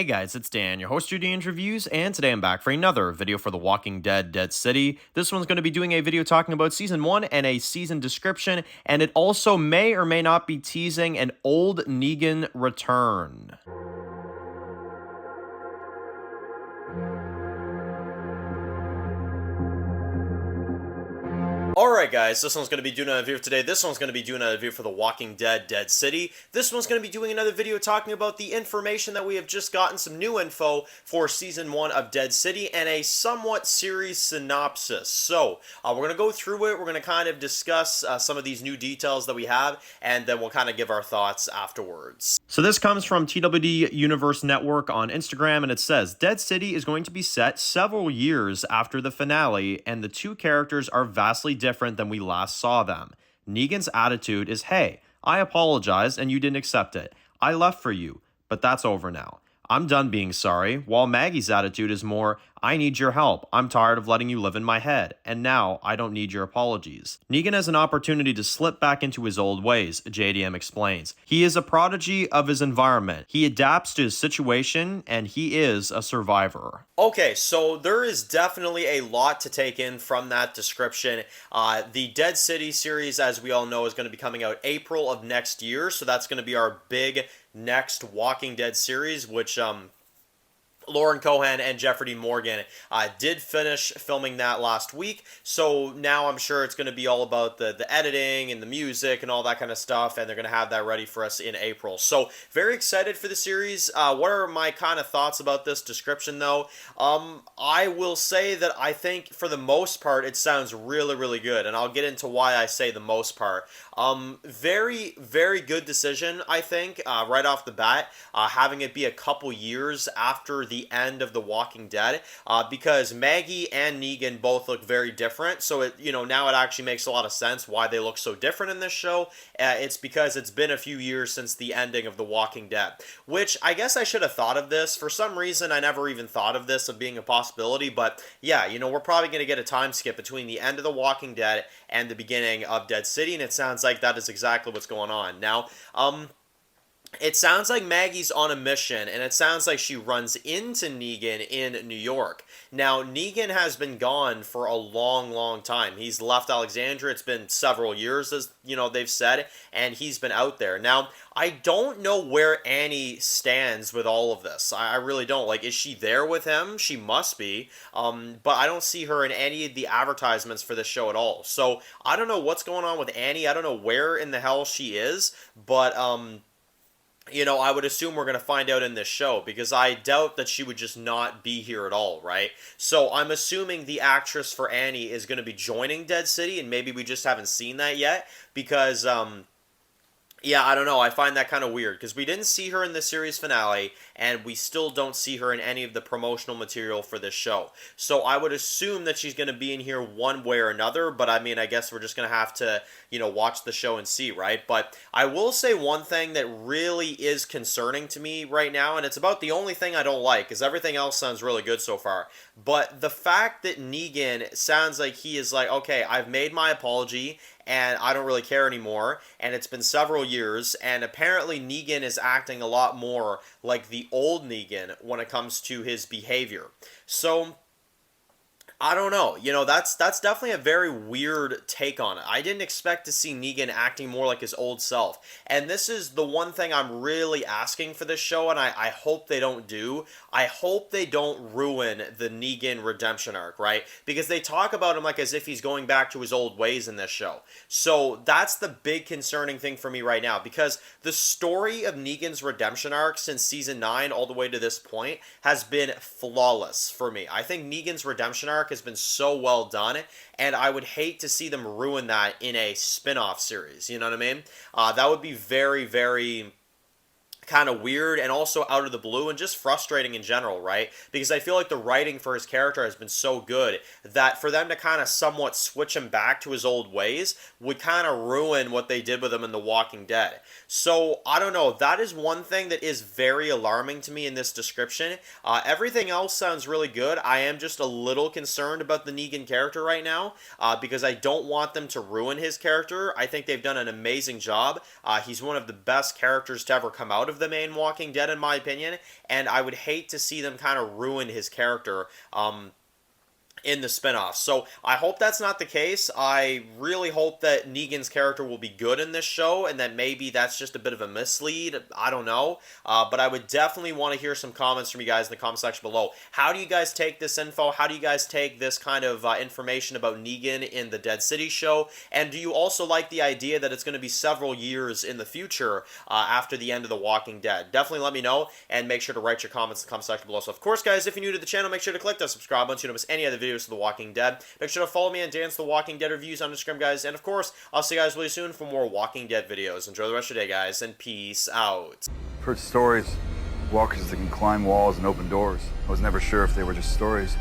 Hey guys, it's Dan, your host of Dan's Reviews, and today I'm back for another video for The Walking Dead Dead City. This one's going to be doing a video talking about Season 1 and a season description, and it also may or may not be teasing an old Negan return. Alright guys, this one's going to be doing another video today. This one's going to be doing another video for The Walking Dead Dead City. This one's going to be doing another video talking about the information that we have just gotten, some new info for Season 1 of Dead City, and a somewhat series synopsis. So, we're going to go through it, we're going to kind of discuss some of these new details that we have, and then we'll kind of give our thoughts afterwards. So this comes from TWD Universe Network on Instagram, and it says, Dead City is going to be set several years after the finale, and the two characters are vastly different than we last saw them. Negan's attitude is, hey, I apologized and you didn't accept it. I left for you, but that's over now. I'm done being sorry, while Maggie's attitude is more, I need your help. I'm tired of letting you live in my head, and now I don't need your apologies. Negan has an opportunity to slip back into his old ways, JDM explains. He is a prodigy of his environment. He adapts to his situation, and he is a survivor. Okay, so there is definitely a lot to take in from that description. The Dead City series, as we all know, is going to be coming out April of next year, so that's going to be our big next Walking Dead series, which Lauren Cohan and Jeffrey D. Morgan did finish filming that last week, so now I'm sure it's going to be all about the editing and the music and all that kind of stuff, and they're going to have that ready for us in April. So very excited for the series. What are my kind of thoughts about this description, though? I will say that I think for the most part it sounds really, really good, and I'll get into why I say the most part. Very, very good decision, I think, right off the bat, having it be a couple years after the end of The Walking Dead, because Maggie and Negan both look very different, so now it actually makes a lot of sense why they look so different in this show. It's because it's been a few years since the ending of The Walking Dead, which I guess I should have thought of this. For some reason, I never even thought of this of being a possibility, but yeah, we're probably going to get a time skip between the end of The Walking Dead and the beginning of Dead City, and it sounds like that is exactly what's going on. Now, it sounds like Maggie's on a mission, and it sounds like she runs into Negan in New York. Now, Negan has been gone for a long, long time. He's left Alexandria. It's been several years, as they've said, and he's been out there. Now, I don't know where Annie stands with all of this. I really don't. Like, is she there with him? She must be. But I don't see her in any of the advertisements for this show at all. So, I don't know what's going on with Annie. I don't know where in the hell she is, but I would assume we're going to find out in this show, because I doubt that she would just not be here at all, right? So I'm assuming the actress for Annie is going to be joining Dead City, and maybe we just haven't seen that yet, because yeah, I don't know. I find that kind of weird, because we didn't see her in the series finale, and we still don't see her in any of the promotional material for this show. So I would assume that she's going to be in here one way or another, but I mean, I guess we're just going to have to, watch the show and see, right? But I will say one thing that really is concerning to me right now, and it's about the only thing I don't like, because everything else sounds really good so far. But the fact that Negan sounds like he is like, okay, I've made my apology, and I don't really care anymore, and it's been several years, and apparently Negan is acting a lot more like the old Negan when it comes to his behavior. So I don't know. That's definitely a very weird take on it. I didn't expect to see Negan acting more like his old self. And this is the one thing I'm really asking for this show, and I hope they don't do. I hope they don't ruin the Negan redemption arc, right? Because they talk about him like as if he's going back to his old ways in this show. So that's the big concerning thing for me right now, because the story of Negan's redemption arc since Season 9 all the way to this point has been flawless for me. I think Negan's redemption arc has been so well done, and I would hate to see them ruin that in a spin-off series, you know what I mean? That would be very, very kind of weird, and also out of the blue, and just frustrating in general, right? Because I feel like the writing for his character has been so good that for them to kind of somewhat switch him back to his old ways would kind of ruin what they did with him in The Walking Dead. So, I don't know, that is one thing that is very alarming to me in this description. Everything else sounds really good. I am just a little concerned about the Negan character right now, because I don't want them to ruin his character. I think they've done an amazing job. He's one of the best characters to ever come out of the main Walking Dead in my opinion, and I would hate to see them kind of ruin his character in the spinoff. So I hope that's not the case. I really hope that Negan's character will be good in this show, and that maybe that's just a bit of a mislead. I don't know. But I would definitely want to hear some comments from you guys in the comment section below. How do you guys take this info? How do you guys take this kind of information about Negan in the Dead City show? And do you also like the idea that it's going to be several years in the future after the end of The Walking Dead? Definitely let me know, and make sure to write your comments in the comment section below. So of course, guys, if you're new to the channel, make sure to click that subscribe button so you don't miss any other videos of The Walking Dead. Make sure to follow me on Dance The Walking Dead reviews on Instagram, guys. And of course, I'll see you guys really soon for more Walking Dead videos. Enjoy the rest of your day, guys, and peace out. I've heard stories. Walkers that can climb walls and open doors. I was never sure if they were just stories.